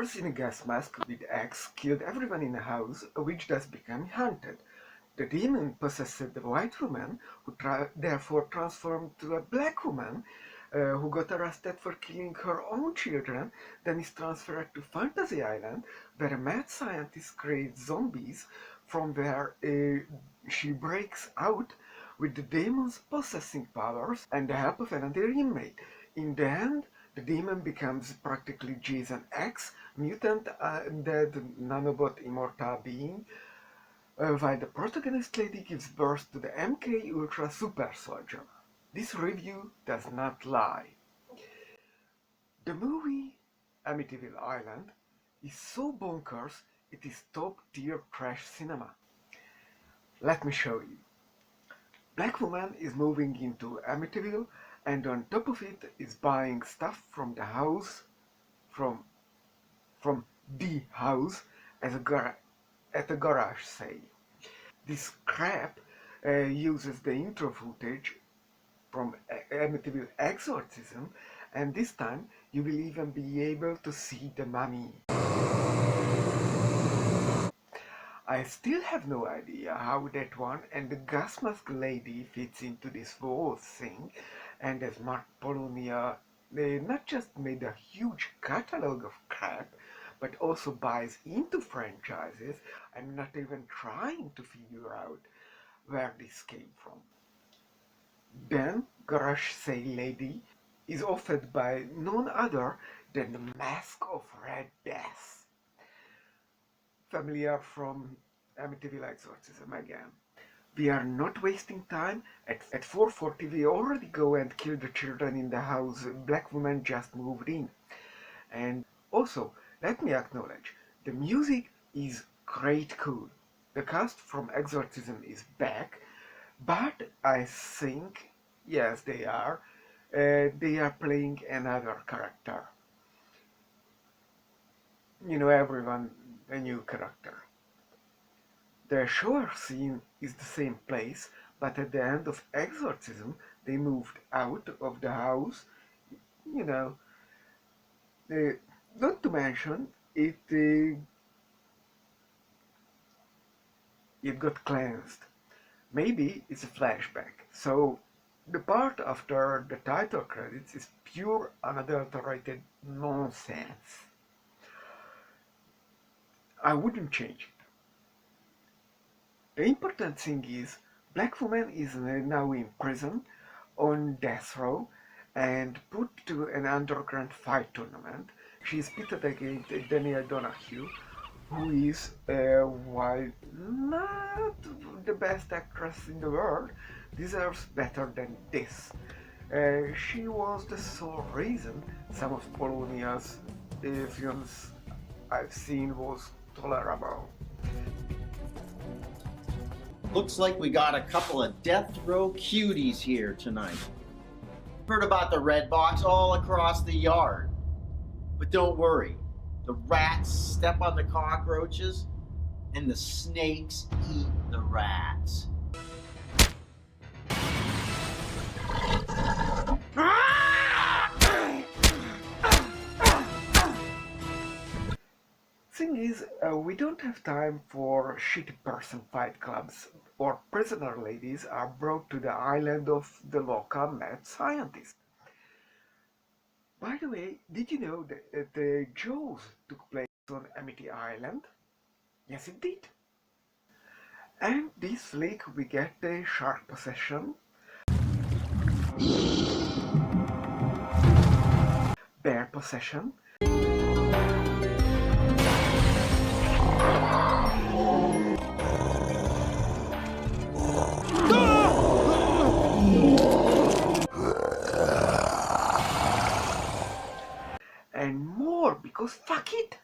person in a gas mask with axe killed everyone in the house, which thus became haunted. The demon possessed the white woman, who therefore transformed to a black woman, who got arrested for killing her own children, then is transferred to Fantasy Island, where a mad scientist creates zombies, from where she breaks out with the demon's possessing powers and the help of another inmate. In the end, the demon becomes practically Jason X, mutant, undead, nanobot immortal being, while the protagonist lady gives birth to the MK Ultra Super Soldier. This review does not lie. The movie Amityville Island is so bonkers it is top tier trash cinema. Let me show you. Black woman is moving into Amityville and on top of it is buying stuff from the house, from the house as at a garage sale. This crap uses the intro footage from Amityville Exorcism, and this time you will even be able to see the mummy. I still have no idea how that one and the gas mask lady fits into this whole thing, and as Mark Polonia not just made a huge catalog of crap, but also buys into franchises, I'm not even trying to figure out where this came from. Then Garage Sale Lady is offered by none other than the Mask of Red Death. Familiar from Amityville Exorcism again. We are not wasting time. At 4:40 we already go and kill the children in the house Black woman just moved in. And also, let me acknowledge, the music is great cool. The cast from Exorcism is back, but I think, yes they are playing another character. You know, everyone a new character. The shower scene is the same place, but at the end of Exorcism they moved out of the house, you know. Not to mention, it got cleansed. Maybe it's a flashback, so the part after the title credits is pure unadulterated nonsense. I wouldn't change it. The important thing is, Black woman is now in prison on death row and put to an underground fight tournament. She is pitted against Danielle Donahue, who is, while not the best actress in the world, deserves better than this. She was the sole reason some of Polonia's films I've seen was tolerable. Looks like we got a couple of death row cuties here tonight. Heard about the red box all across the yard. But don't worry, the rats step on the cockroaches and the snakes eat the rats. Thing is, we don't have time for shitty person fight clubs, or prisoner ladies are brought to the island of the local mad scientist. By the way, did you know that the Jaws took place on Amity Island? Yes, it did. And this week we get the shark possession, bear possession, and more, because fuck it!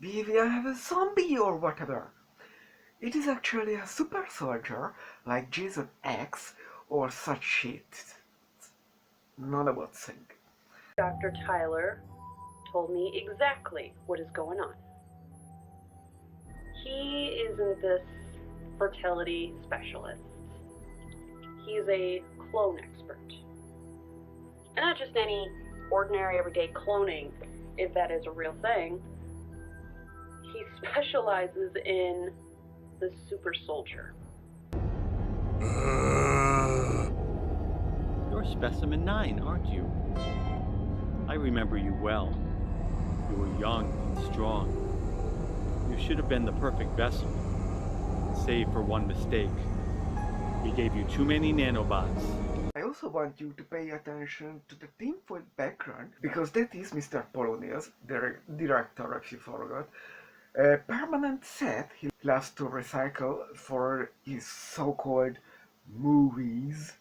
We have a zombie or whatever. It is actually a super soldier like Jason X or such shit. None about thing. Dr. Tyler told me exactly what is going on. He isn't this fertility specialist. He's a clone expert. And not just any ordinary everyday cloning. if that is a real thing. He specializes in the super soldier. You're Specimen 9, aren't you? I remember you well. You were young and strong. You should have been the perfect vessel, save for one mistake. We gave you too many nanobots. I also want you to pay attention to the tinfoil background, because that is Mr. Polonius, the director, if you forgot. A permanent set he loves to recycle for his so-called movies.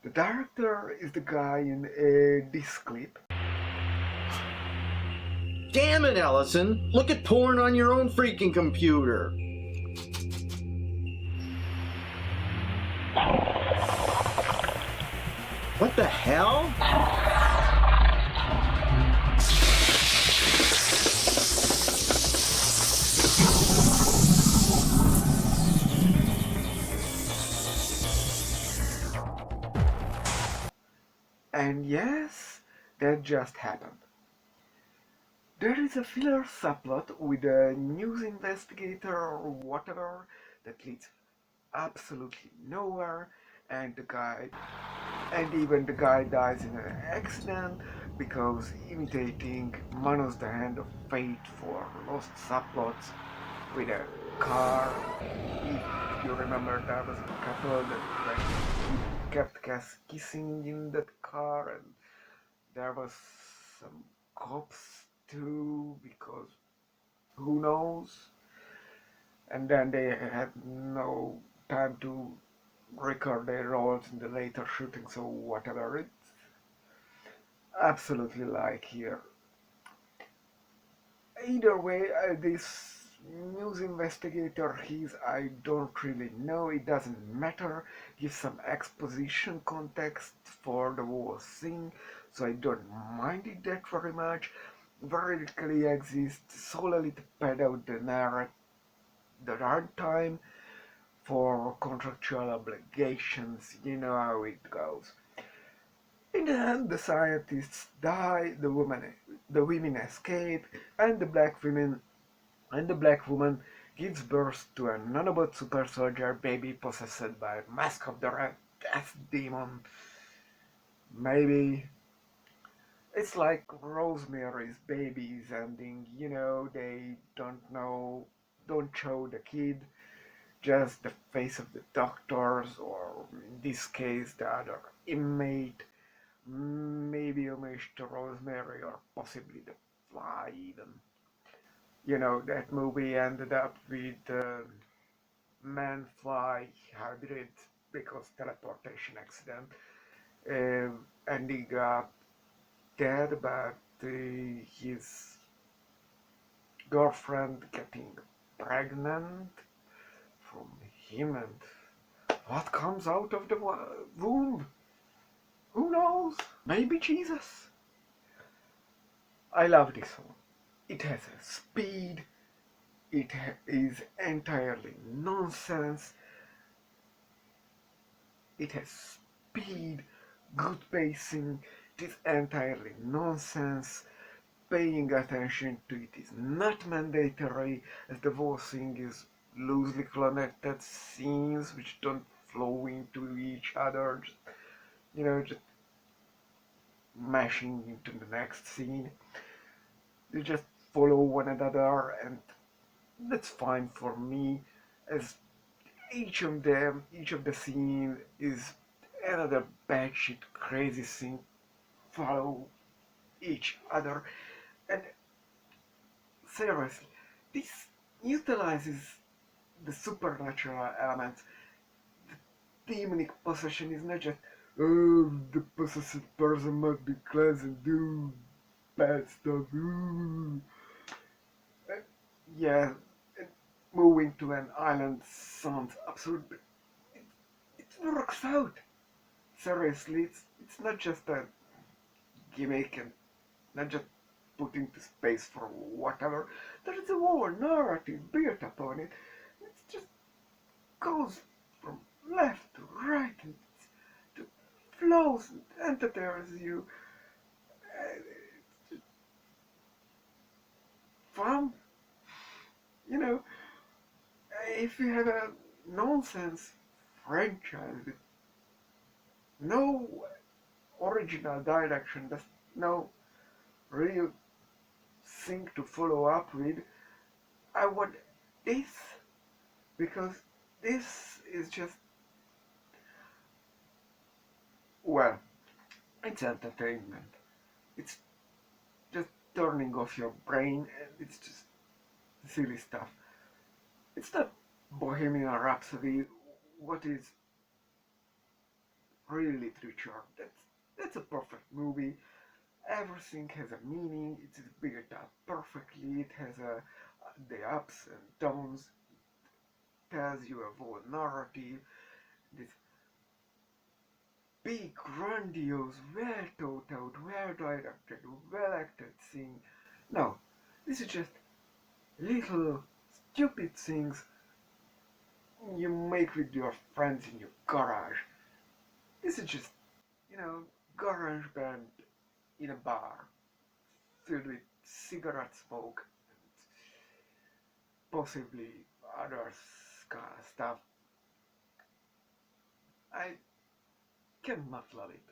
The director is the guy in this clip. Damn it, Ellison! Look at porn on your own freaking computer! What the hell? And yes, that just happened. There is a filler subplot with a news investigator or whatever that leads absolutely nowhere, and even the guy dies in an accident because imitating Manos the Hand of Fate for lost subplots with a car. If you remember, there was a couple that kept kissing in that car, and there was some cops too, because who knows? And then they had no time to record their roles in the later shooting, so whatever. It's absolutely like here. Either way, this news investigator, I don't really know, it doesn't matter. Give some exposition context for the whole thing, so I don't mind it that very much. Veridically exists solely to pad out the runtime for contractual obligations. You know how it goes. In the end, the scientists die, the women escape, and the black woman gives birth to a nanobot super soldier baby possessed by Mask of the Red Death Demon. Maybe. It's like Rosemary's Baby's ending, they don't show the kid, just the face of the doctors, or in this case the other inmate, maybe homage to Rosemary, or possibly the fly even. That movie ended up with man-fly hybrid because teleportation accident, ending up dead, but his girlfriend getting pregnant from him, and what comes out of the womb? Who knows? Maybe Jesus. I love this one. It has a speed. It is entirely nonsense. It has speed, good pacing. It is entirely nonsense. Paying attention to it is not mandatory, as the whole thing is loosely connected scenes which don't flow into each other, just mashing into the next scene. They just follow one another, and that's fine for me, as each of the scene is another batshit crazy thing follow each other. And seriously, this utilizes the supernatural elements. The demonic possession is not just, oh, the possessed person must be cleansed and do bad stuff. Yeah, moving to an island sounds absurd, but it works out. Seriously, it's not just a gimmick and not just put into space for whatever. There is a whole narrative built upon it. It just goes from left to right, and it flows and entertains you. fun. You know, if you have a nonsense franchise with no original direction, there's no real thing to follow up with, I want this, because this is just, well, it's entertainment. It's just turning off your brain, and it's just silly stuff. It's not Bohemian Rhapsody. What is real literature? That's a perfect movie. Everything has a meaning. It's built up perfectly. It has the ups and downs. It tells you a whole narrative. This big, grandiose, well thought out, well directed, well acted thing. No, this is just little stupid things you make with your friends in your garage. This is just, garage band in a bar filled with cigarette smoke and possibly other kind of stuff. I cannot love it.